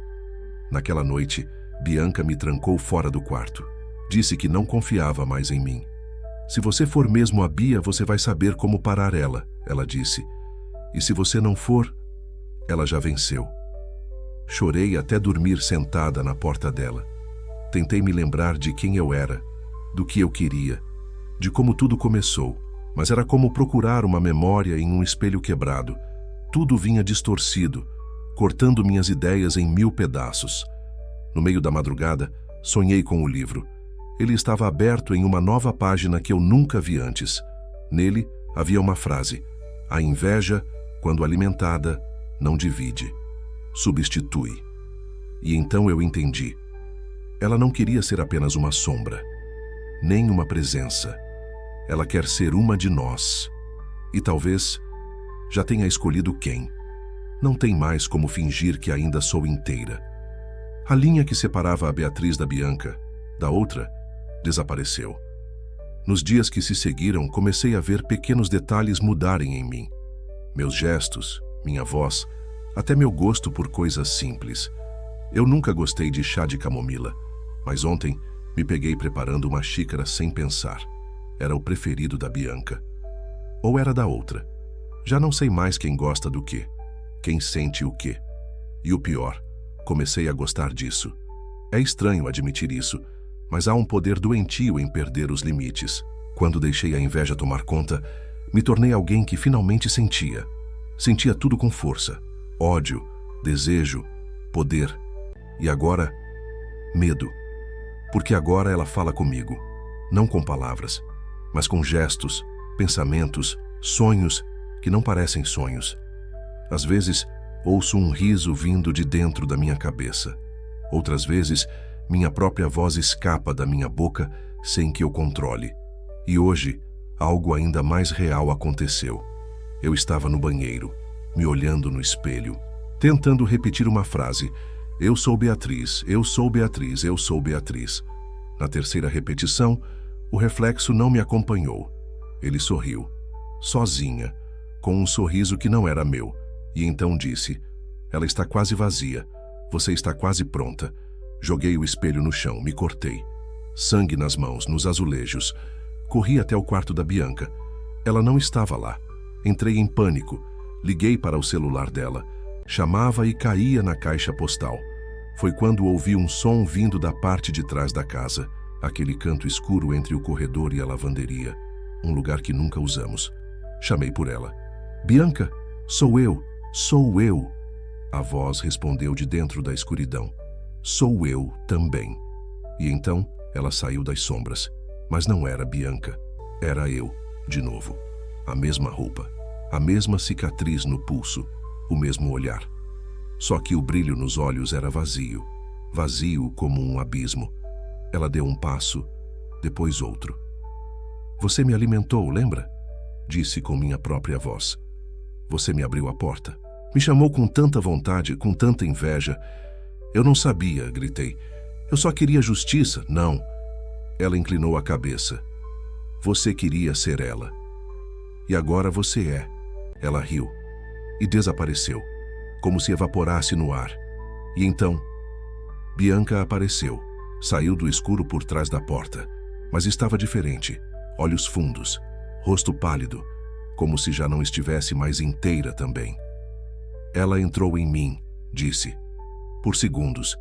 Naquela noite, Bianca me trancou fora do quarto. Disse que não confiava mais em mim. Se você for mesmo a Bia, você vai saber como parar ela, ela disse. E se você não for, ela já venceu. Chorei até dormir sentada na porta dela. Tentei me lembrar de quem eu era, do que eu queria, de como tudo começou, mas era como procurar uma memória em um espelho quebrado. Tudo vinha distorcido, cortando minhas ideias em 1000 pedaços. No meio da madrugada, sonhei com o livro. Ele estava aberto em uma nova página que eu nunca vi antes. Nele havia uma frase: a inveja, quando alimentada, não divide, substitui. E então eu entendi. Ela não queria ser apenas uma sombra, nem uma presença. Ela quer ser uma de nós. E talvez já tenha escolhido quem. Não tem mais como fingir que ainda sou inteira. A linha que separava a Beatriz da Bianca, da outra, desapareceu. Nos dias que se seguiram, comecei a ver pequenos detalhes mudarem em mim. Meus gestos, minha voz, até meu gosto por coisas simples. Eu nunca gostei de chá de camomila, mas ontem me peguei preparando uma xícara sem pensar. Era o preferido da Bianca. Ou era da outra. Já não sei mais quem gosta do quê, quem sente o quê. E o pior, comecei a gostar disso. É estranho admitir isso, mas há um poder doentio em perder os limites. Quando deixei a inveja tomar conta, me tornei alguém que finalmente sentia. Sentia tudo com força. Ódio, desejo, poder. E agora, medo. Porque agora ela fala comigo, não com palavras, mas com gestos, pensamentos, sonhos que não parecem sonhos. Às vezes, Ouço um riso vindo de dentro da minha cabeça. Outras vezes, minha própria voz escapa da minha boca sem que eu controle. E hoje, algo ainda mais real aconteceu. Eu estava no banheiro, me olhando no espelho, tentando repetir uma frase: eu sou Beatriz, eu sou Beatriz, eu sou Beatriz. Na terceira repetição, o reflexo não me acompanhou. Ele sorriu, sozinha, com um sorriso que não era meu, e então disse: ela está quase vazia, você está quase pronta. Joguei o espelho no chão, me cortei. Sangue nas mãos, nos azulejos. Corri até o quarto da Bianca. Ela não estava lá. Entrei em pânico. Liguei para o celular dela. Chamava e caía na caixa postal. Foi quando ouvi um som vindo da parte de trás da casa. Aquele canto escuro entre o corredor e a lavanderia. Um lugar que nunca usamos. Chamei por ela. Bianca, sou eu, sou eu. A voz respondeu de dentro da escuridão. Sou eu também. E então ela saiu das sombras. Mas não era Bianca. Era eu, de novo. A mesma roupa. A mesma cicatriz no pulso. O mesmo olhar. Só que o brilho nos olhos era vazio. Vazio como um abismo. Ela deu um passo, depois outro. Você me alimentou, lembra? Disse com minha própria voz. Você me abriu a porta. Me chamou com tanta vontade, com tanta inveja. Eu não sabia, gritei. Eu só queria justiça. Não. Ela inclinou a cabeça. Você queria ser ela. E agora você é. Ela riu. E desapareceu, como se evaporasse no ar. E então, Bianca apareceu. Saiu do escuro por trás da porta. Mas estava diferente. Olhos fundos, rosto pálido, como se já não estivesse mais inteira também. Ela entrou em mim, disse. Por segundos,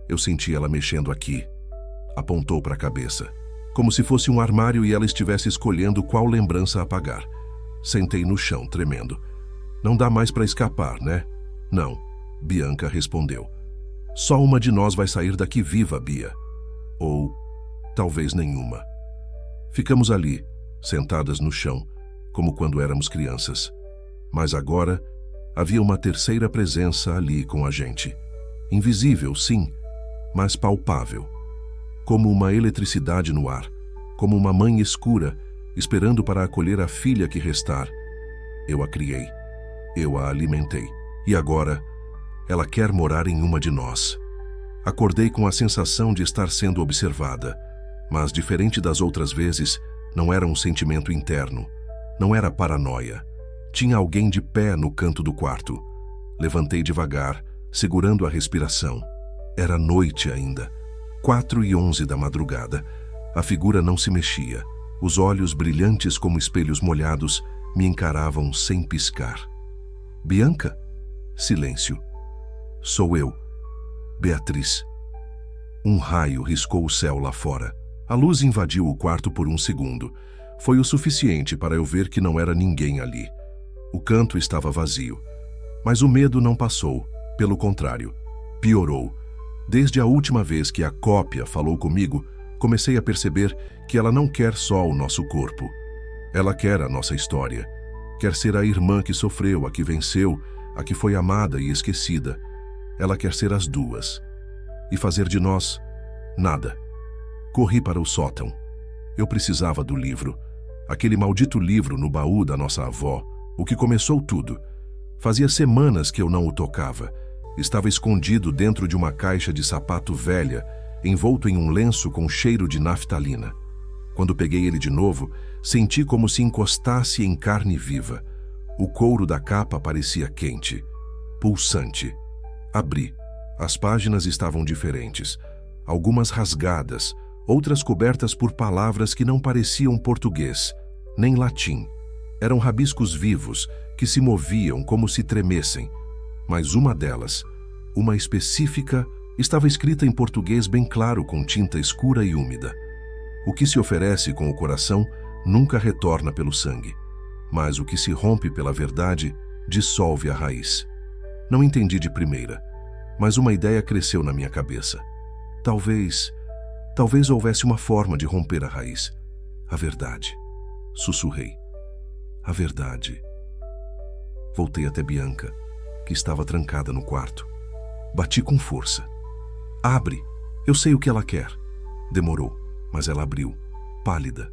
eu senti ela mexendo aqui. Apontou para a cabeça, como se fosse um armário e ela estivesse escolhendo qual lembrança apagar. Sentei no chão, tremendo. Não dá mais para escapar, né? Não, Bianca respondeu. Só uma de nós vai sair daqui viva, Bia. Ou talvez nenhuma. Ficamos ali, sentadas no chão, como quando éramos crianças. Mas agora, havia uma terceira presença ali com a gente. Invisível, sim, mas palpável. Como uma eletricidade no ar, como uma mãe escura, esperando para acolher a filha que restar. Eu a criei, eu a alimentei. E agora, ela quer morar em uma de nós. Acordei com a sensação de estar sendo observada, mas, diferente das outras vezes, não era um sentimento interno, não era paranoia. Tinha alguém de pé no canto do quarto. Levantei devagar, segurando a respiração. Era noite ainda, 4h11 da madrugada. A figura não se mexia. Os olhos brilhantes como espelhos molhados me encaravam sem piscar. Bianca? Silêncio. Sou eu, Beatriz. Um raio riscou o céu lá fora. A luz invadiu o quarto por um segundo. Foi o suficiente para eu ver que não era ninguém ali. O canto estava vazio. Mas o medo não passou. Pelo contrário, piorou. Desde a última vez que a cópia falou comigo, comecei a perceber que ela não quer só o nosso corpo. Ela quer a nossa história. Quer ser a irmã que sofreu, a que venceu, a que foi amada e esquecida. Ela quer ser as duas. E fazer de nós nada. Corri para o sótão. Eu precisava do livro. Aquele maldito livro no baú da nossa avó. O que começou tudo. Fazia semanas que eu não o tocava. Estava escondido dentro de uma caixa de sapato velha, envolto em um lenço com cheiro de naftalina. Quando peguei ele de novo, senti como se encostasse em carne viva. O couro da capa parecia quente, pulsante. Abri. As páginas estavam diferentes. Algumas rasgadas, outras cobertas por palavras que não pareciam português, nem latim. Eram rabiscos vivos, que se moviam como se tremessem. Mas uma delas, uma específica, estava escrita em português bem claro com tinta escura e úmida. O que se oferece com o coração nunca retorna pelo sangue, mas o que se rompe pela verdade dissolve a raiz. Não entendi de primeira, mas uma ideia cresceu na minha cabeça. Talvez houvesse uma forma de romper a raiz. A verdade. Sussurrei. A verdade. Voltei até Bianca. que estava trancada no quarto. Bati com força. Abre! Eu sei o que ela quer. Demorou, mas ela abriu, pálida,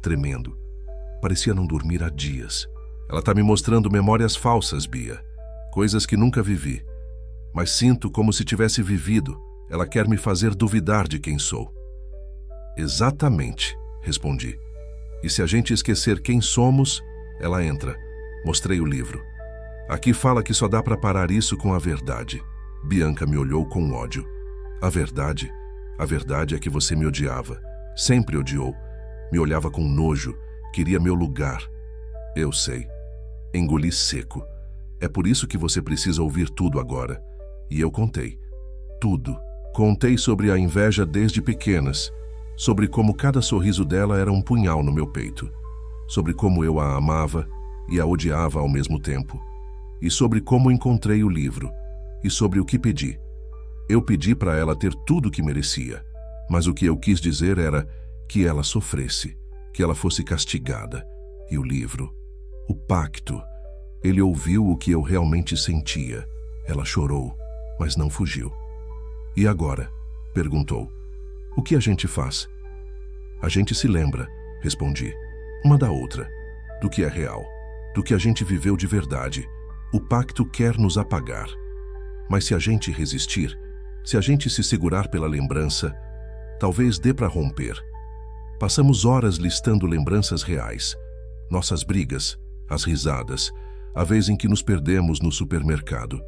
tremendo. Parecia não dormir há dias. Ela está me mostrando memórias falsas, Bia. Coisas que nunca vivi. Mas sinto como se tivesse vivido. Ela quer me fazer duvidar de quem sou. Exatamente, respondi. E se a gente esquecer quem somos, ela entra. Mostrei o livro. Aqui fala que só dá para parar isso com a verdade. Bianca me olhou com ódio. A verdade é que você me odiava. Sempre odiou. Me olhava com nojo. Queria meu lugar. Eu sei. Engoli seco. É por isso que você precisa ouvir tudo agora. E eu contei. Tudo. Contei sobre a inveja desde pequenas. Sobre como cada sorriso dela era um punhal no meu peito. Sobre como eu a amava e a odiava ao mesmo tempo. E sobre como encontrei o livro. E sobre o que pedi. Eu pedi para ela ter tudo o que merecia. Mas o que eu quis dizer era que ela sofresse. Que ela fosse castigada. E o livro, o pacto, ele ouviu o que eu realmente sentia. Ela chorou, mas não fugiu. E agora? Perguntou. O que a gente faz? A gente se lembra, respondi, uma da outra, do que é real, do que a gente viveu de verdade. O pacto quer nos apagar. Mas se a gente resistir, se a gente se segurar pela lembrança, talvez dê para romper. Passamos horas listando lembranças reais. Nossas brigas, as risadas, a vez em que nos perdemos no supermercado.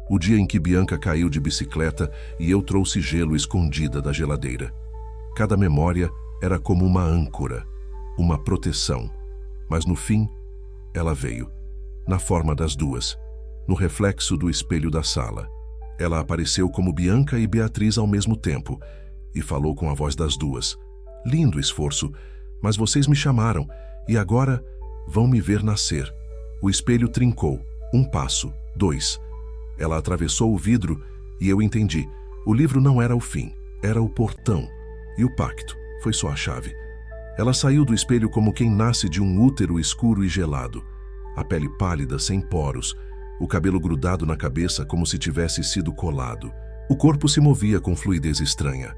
O dia em que Bianca caiu de bicicleta e eu trouxe gelo escondida da geladeira. Cada memória era como uma âncora, uma proteção. Mas no fim, ela veio, na forma das duas, no reflexo do espelho da sala. Ela apareceu como Bianca e Beatriz ao mesmo tempo e falou com a voz das duas. Lindo esforço, mas vocês me chamaram e agora vão me ver nascer. O espelho trincou. 1 passo, 2. Ela atravessou o vidro e eu entendi. O livro não era o fim, era o portão. E o pacto foi só a chave. Ela saiu do espelho como quem nasce de um útero escuro e gelado. A pele pálida, sem poros. O cabelo grudado na cabeça como se tivesse sido colado. O corpo se movia com fluidez estranha,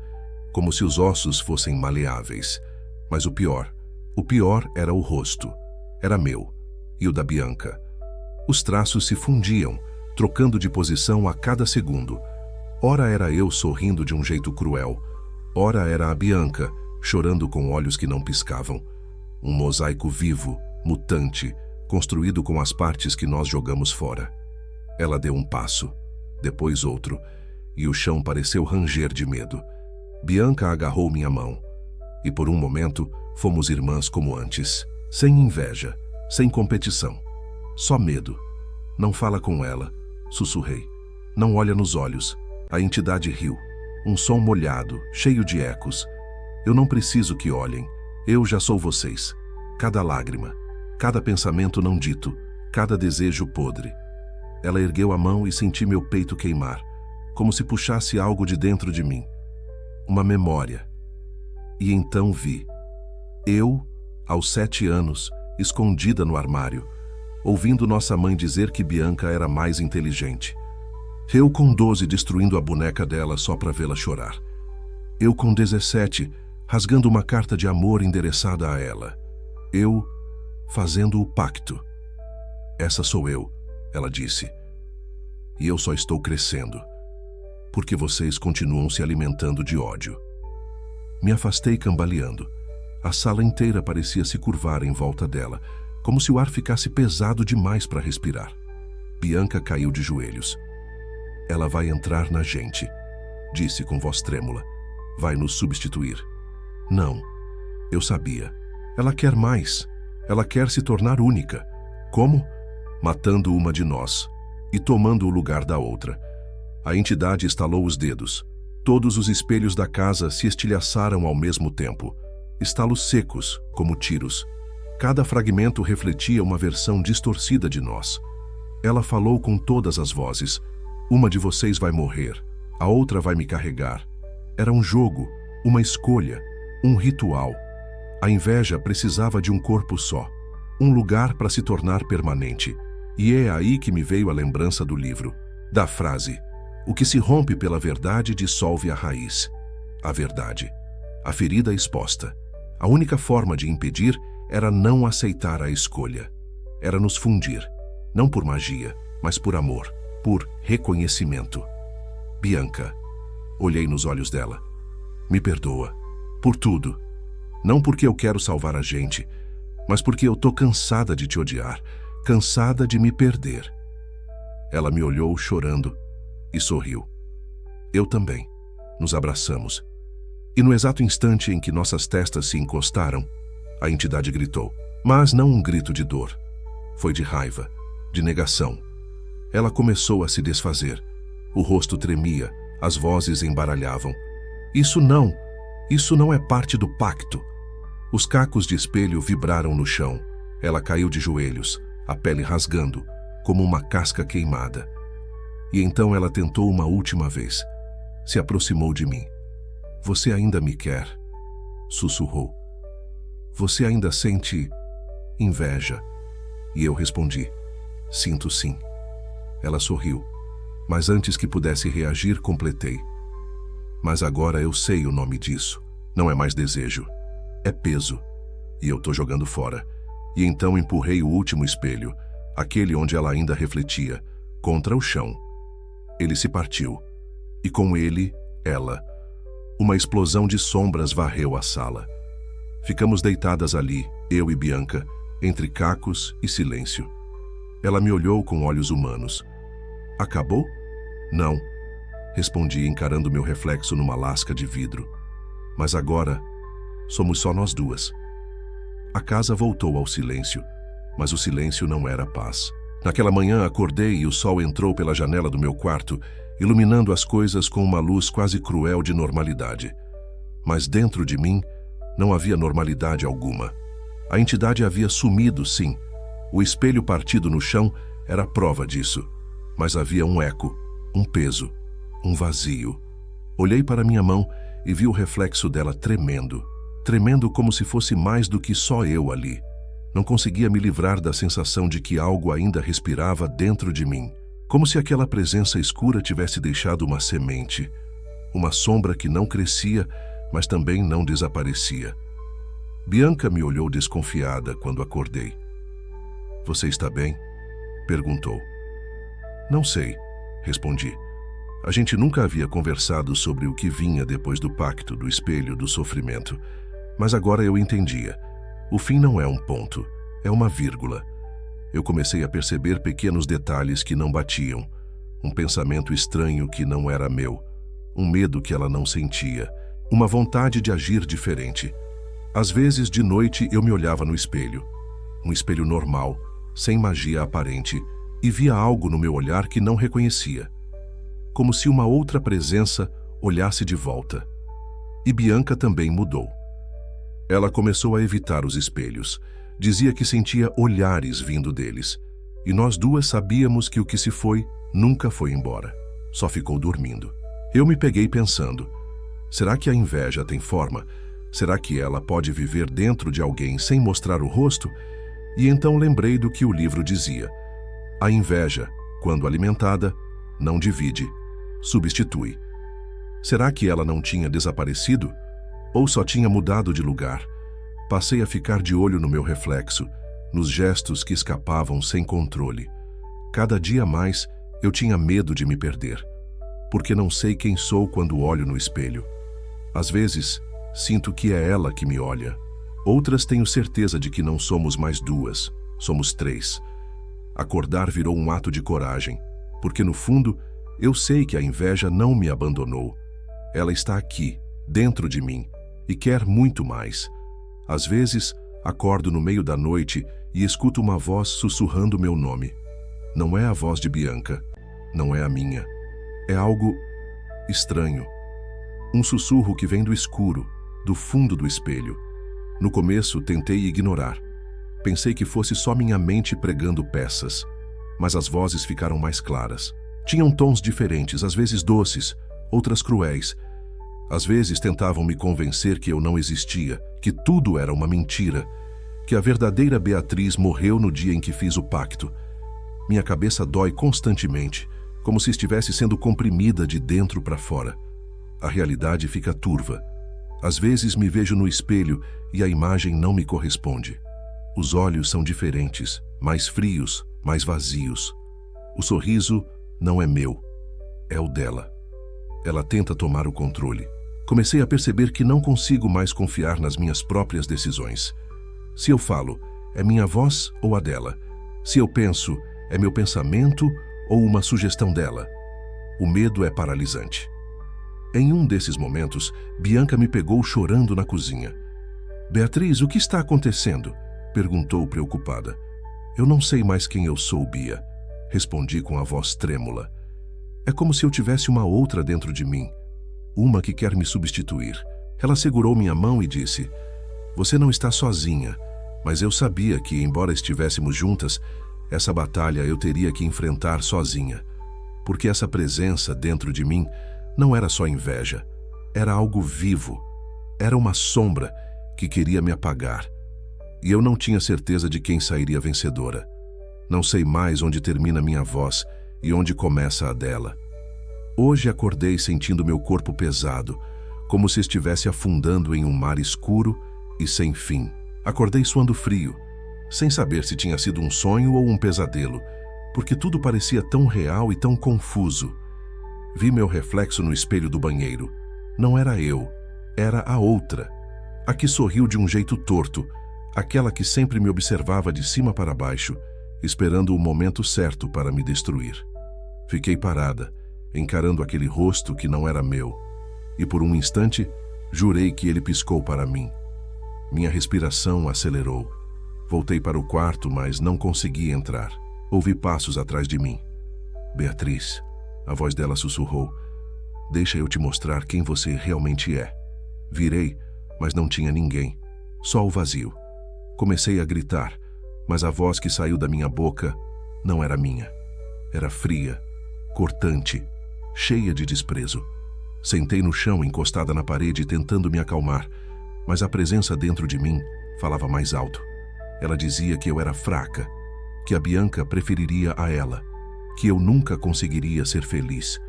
como se os ossos fossem maleáveis. Mas o pior era o rosto. Era meu e o da Bianca. Os traços se fundiam, trocando de posição a cada segundo. Ora era eu sorrindo de um jeito cruel, ora era a Bianca, chorando com olhos que não piscavam. Um mosaico vivo, mutante, construído com as partes que nós jogamos fora. Ela deu um passo, depois outro, e o chão pareceu ranger de medo. Bianca agarrou minha mão, e por um momento fomos irmãs como antes, sem inveja, sem competição. Só medo. Não fala com ela, sussurrei. Não olha nos olhos. A entidade riu. Um som molhado, cheio de ecos. Eu não preciso que olhem. Eu já sou vocês. Cada lágrima, cada pensamento não dito, cada desejo podre. Ela ergueu a mão e senti meu peito queimar, como se puxasse algo de dentro de mim. Uma memória. E então vi. Eu, aos 7 anos, escondida no armário, ouvindo nossa mãe dizer que Bianca era mais inteligente. Eu com 12 destruindo a boneca dela só para vê-la chorar. Eu com 17 rasgando uma carta de amor endereçada a ela. Eu fazendo o pacto. Essa sou eu, ela disse. E eu só estou crescendo, porque vocês continuam se alimentando de ódio. Me afastei cambaleando. A sala inteira parecia se curvar em volta dela, como se o ar ficasse pesado demais para respirar. Bianca caiu de joelhos. Ela vai entrar na gente, disse com voz trêmula. Vai nos substituir. Não, eu sabia. Ela quer mais. Ela quer se tornar única. Como? Matando uma de nós e tomando o lugar da outra. A entidade estalou os dedos. Todos os espelhos da casa se estilhaçaram ao mesmo tempo. Estalos secos, como tiros. Cada fragmento refletia uma versão distorcida de nós. Ela falou com todas as vozes. Uma de vocês vai morrer, a outra vai me carregar. Era um jogo, uma escolha, um ritual. A inveja precisava de um corpo só, um lugar para se tornar permanente. E é aí que me veio a lembrança do livro, da frase: o que se rompe pela verdade dissolve a raiz. A verdade, a ferida exposta. A única forma de impedir era não aceitar a escolha. Era nos fundir, não por magia, mas por amor, por reconhecimento. Bianca, olhei nos olhos dela. Me perdoa, por tudo. Não porque eu quero salvar a gente, mas porque eu tô cansada de te odiar, cansada de me perder. Ela me olhou chorando e sorriu. Eu também. Nos abraçamos. E no exato instante em que nossas testas se encostaram, a entidade gritou. Mas não um grito de dor. Foi de raiva, de negação. Ela começou a se desfazer. O rosto tremia, as vozes embaralhavam. Isso não é parte do pacto. Os cacos de espelho vibraram no chão. Ela caiu de joelhos, a pele rasgando, como uma casca queimada. E então ela tentou uma última vez. Se aproximou de mim. Você ainda me quer? Sussurrou. Você ainda sente inveja? E eu respondi. Sinto sim. Ela sorriu, mas antes que pudesse reagir, completei. Mas agora eu sei o nome disso. Não é mais desejo. É peso. E eu tô jogando fora. E então empurrei o último espelho, aquele onde ela ainda refletia, contra o chão. Ele se partiu. E com ele, ela. Uma explosão de sombras varreu a sala. Ficamos deitadas ali, eu e Bianca, entre cacos e silêncio. Ela me olhou com olhos humanos. Acabou? Não, respondi encarando meu reflexo numa lasca de vidro. Mas agora, somos só nós duas. A casa voltou ao silêncio, mas o silêncio não era paz. Naquela manhã acordei e o sol entrou pela janela do meu quarto, iluminando as coisas com uma luz quase cruel de normalidade. Mas dentro de mim não havia normalidade alguma. A entidade havia sumido, sim. O espelho partido no chão era prova disso. Mas havia um eco, um peso, um vazio. Olhei para minha mão e vi o reflexo dela tremendo. Tremendo como se fosse mais do que só eu ali. Não conseguia me livrar da sensação de que algo ainda respirava dentro de mim. Como se aquela presença escura tivesse deixado uma semente. Uma sombra que não crescia, mas também não desaparecia. Bianca me olhou desconfiada quando acordei. Você está bem? Perguntou. Não sei, respondi. A gente nunca havia conversado sobre o que vinha depois do pacto, do espelho, do sofrimento. Mas agora eu entendia. O fim não é um ponto, é uma vírgula. Eu comecei a perceber pequenos detalhes que não batiam. Um pensamento estranho que não era meu. Um medo que ela não sentia. Uma vontade de agir diferente. Às vezes, de noite, eu me olhava no espelho. Um espelho normal, sem magia aparente, e via algo no meu olhar que não reconhecia. Como se uma outra presença olhasse de volta. E Bianca também mudou. Ela começou a evitar os espelhos. Dizia que sentia olhares vindo deles. E nós duas sabíamos que o que se foi nunca foi embora. Só ficou dormindo. Eu me peguei pensando, será que a inveja tem forma? Será que ela pode viver dentro de alguém sem mostrar o rosto? E então lembrei do que o livro dizia. A inveja, quando alimentada, não divide, substitui. Será que ela não tinha desaparecido? Ou só tinha mudado de lugar? Passei a ficar de olho no meu reflexo, nos gestos que escapavam sem controle. Cada dia mais, eu tinha medo de me perder, porque não sei quem sou quando olho no espelho. Às vezes, sinto que é ela que me olha. Outras tenho certeza de que não somos mais duas, somos três. Acordar virou um ato de coragem, porque no fundo, eu sei que a inveja não me abandonou. Ela está aqui, dentro de mim, e quer muito mais. Às vezes, acordo no meio da noite e escuto uma voz sussurrando meu nome. Não é a voz de Bianca, não é a minha. É algo estranho. Um sussurro que vem do escuro, do fundo do espelho. No começo, tentei ignorar. Pensei que fosse só minha mente pregando peças, mas as vozes ficaram mais claras. Tinham tons diferentes, às vezes doces, outras cruéis. Às vezes tentavam me convencer que eu não existia, que tudo era uma mentira, que a verdadeira Beatriz morreu no dia em que fiz o pacto. Minha cabeça dói constantemente, como se estivesse sendo comprimida de dentro para fora. A realidade fica turva. Às vezes me vejo no espelho e a imagem não me corresponde. Os olhos são diferentes, mais frios, mais vazios. O sorriso não é meu, é o dela. Ela tenta tomar o controle. Comecei a perceber que não consigo mais confiar nas minhas próprias decisões. Se eu falo, é minha voz ou a dela? Se eu penso, é meu pensamento ou uma sugestão dela? O medo é paralisante. Em um desses momentos, Bianca me pegou chorando na cozinha. "Beatriz, o que está acontecendo?" perguntou preocupada. "Eu não sei mais quem eu sou, Bia", respondi com a voz trêmula. "É como se eu tivesse uma outra dentro de mim, uma que quer me substituir." Ela segurou minha mão e disse: "Você não está sozinha, mas eu sabia que, embora estivéssemos juntas, essa batalha eu teria que enfrentar sozinha, porque essa presença dentro de mim não era só inveja, era algo vivo, era uma sombra que queria me apagar. E eu não tinha certeza de quem sairia vencedora. Não sei mais onde termina minha voz e onde começa a dela. Hoje acordei sentindo meu corpo pesado, como se estivesse afundando em um mar escuro e sem fim. Acordei suando frio, sem saber se tinha sido um sonho ou um pesadelo, porque tudo parecia tão real e tão confuso. Vi meu reflexo no espelho do banheiro. Não era eu, era a outra. A que sorriu de um jeito torto, aquela que sempre me observava de cima para baixo, esperando o momento certo para me destruir. Fiquei parada, encarando aquele rosto que não era meu, e por um instante jurei que ele piscou para mim. Minha respiração acelerou. Voltei para o quarto, mas não consegui entrar. Ouvi passos atrás de mim. "Beatriz", a voz dela sussurrou, "deixa eu te mostrar quem você realmente é." Virei, mas não tinha ninguém, só o vazio. Comecei a gritar, mas a voz que saiu da minha boca não era minha. Era fria, cortante, cheia de desprezo. Sentei no chão, encostada na parede, tentando me acalmar, mas a presença dentro de mim falava mais alto. Ela dizia que eu era fraca, que a Bianca preferiria a ela, que eu nunca conseguiria ser feliz,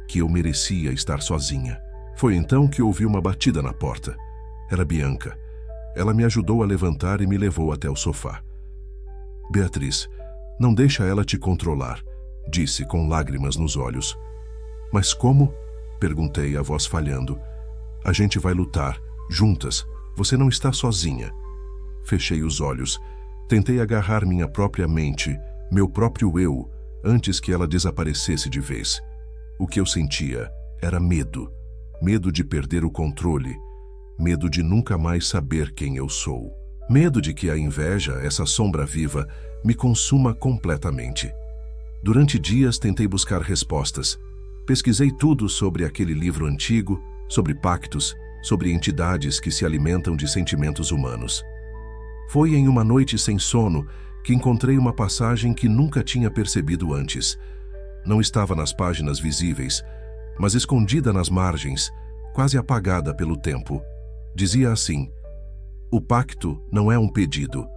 que eu merecia estar sozinha. Foi então que ouvi uma batida na porta. Era Bianca. Ela me ajudou a levantar e me levou até o sofá. "Beatriz, não deixa ela te controlar", disse com lágrimas nos olhos. "Mas como?", perguntei, a voz falhando. "A gente vai lutar, juntas. Você não está sozinha." Fechei os olhos. Tentei agarrar minha própria mente, meu próprio eu, antes que ela desaparecesse de vez. O que eu sentia era medo. Medo de perder o controle. Medo de nunca mais saber quem eu sou. Medo de que a inveja, essa sombra viva, me consuma completamente. Durante dias tentei buscar respostas. Pesquisei tudo sobre aquele livro antigo, sobre pactos, sobre entidades que se alimentam de sentimentos humanos. Foi em uma noite sem sono que encontrei uma passagem que nunca tinha percebido antes. Não estava nas páginas visíveis, mas escondida nas margens, quase apagada pelo tempo. Dizia assim: "O pacto não é um pedido,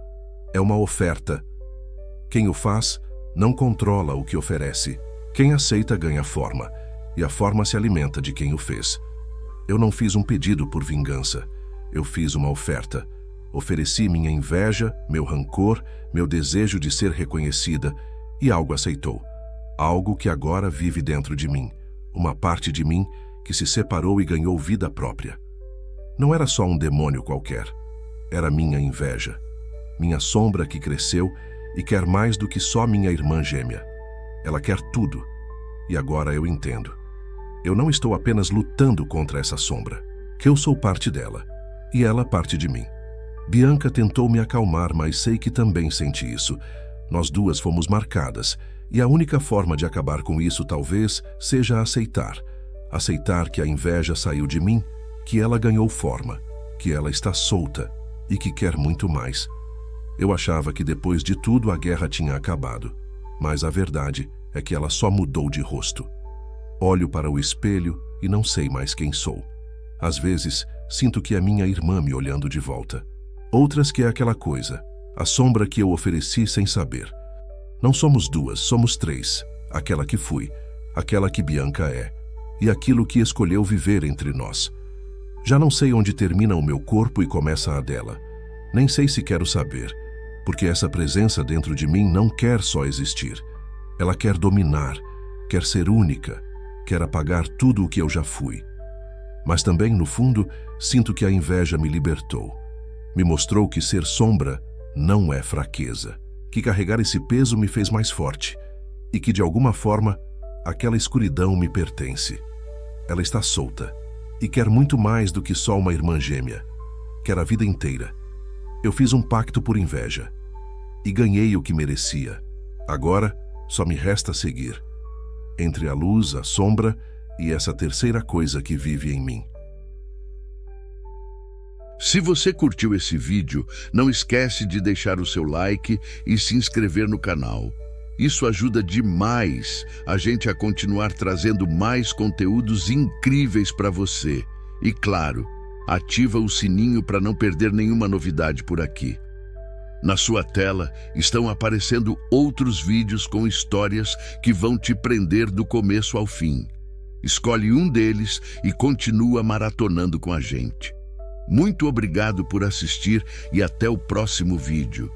é uma oferta. Quem o faz não controla o que oferece. Quem aceita ganha forma, e a forma se alimenta de quem o fez. Eu não fiz um pedido por vingança, eu fiz uma oferta. Ofereci minha inveja, meu rancor, meu desejo de ser reconhecida, e algo aceitou. Algo que agora vive dentro de mim, uma parte de mim que se separou e ganhou vida própria. Não era só um demônio qualquer, era minha inveja, minha sombra que cresceu e quer mais do que só minha irmã gêmea. Ela quer tudo, e agora eu entendo. Eu não estou apenas lutando contra essa sombra, que eu sou parte dela, e ela parte de mim. Bianca tentou me acalmar, mas sei que também sente isso. Nós duas fomos marcadas, e a única forma de acabar com isso talvez seja aceitar. Aceitar que a inveja saiu de mim, que ela ganhou forma, que ela está solta e que quer muito mais. Eu achava que depois de tudo a guerra tinha acabado, mas a verdade é que ela só mudou de rosto. Olho para o espelho e não sei mais quem sou. Às vezes, sinto que é minha irmã me olhando de volta. Outras que é aquela coisa, a sombra que eu ofereci sem saber. Não somos duas, somos três. Aquela que fui, aquela que Bianca é, e aquilo que escolheu viver entre nós. Já não sei onde termina o meu corpo e começa a dela. Nem sei se quero saber, porque essa presença dentro de mim não quer só existir. Ela quer dominar, quer ser única, quer apagar tudo o que eu já fui. Mas também, no fundo, sinto que a inveja me libertou. Me mostrou que ser sombra não é fraqueza, que carregar esse peso me fez mais forte e que, de alguma forma, aquela escuridão me pertence. Ela está solta e quer muito mais do que só uma irmã gêmea. Quer a vida inteira. Eu fiz um pacto por inveja e ganhei o que merecia. Agora, só me resta seguir. Entre a luz, a sombra e essa terceira coisa que vive em mim. Se você curtiu esse vídeo, não esquece de deixar o seu like e se inscrever no canal. Isso ajuda demais a gente a continuar trazendo mais conteúdos incríveis para você. E claro, ativa o sininho para não perder nenhuma novidade por aqui. Na sua tela estão aparecendo outros vídeos com histórias que vão te prender do começo ao fim. Escolhe um deles e continua maratonando com a gente. Muito obrigado por assistir e até o próximo vídeo.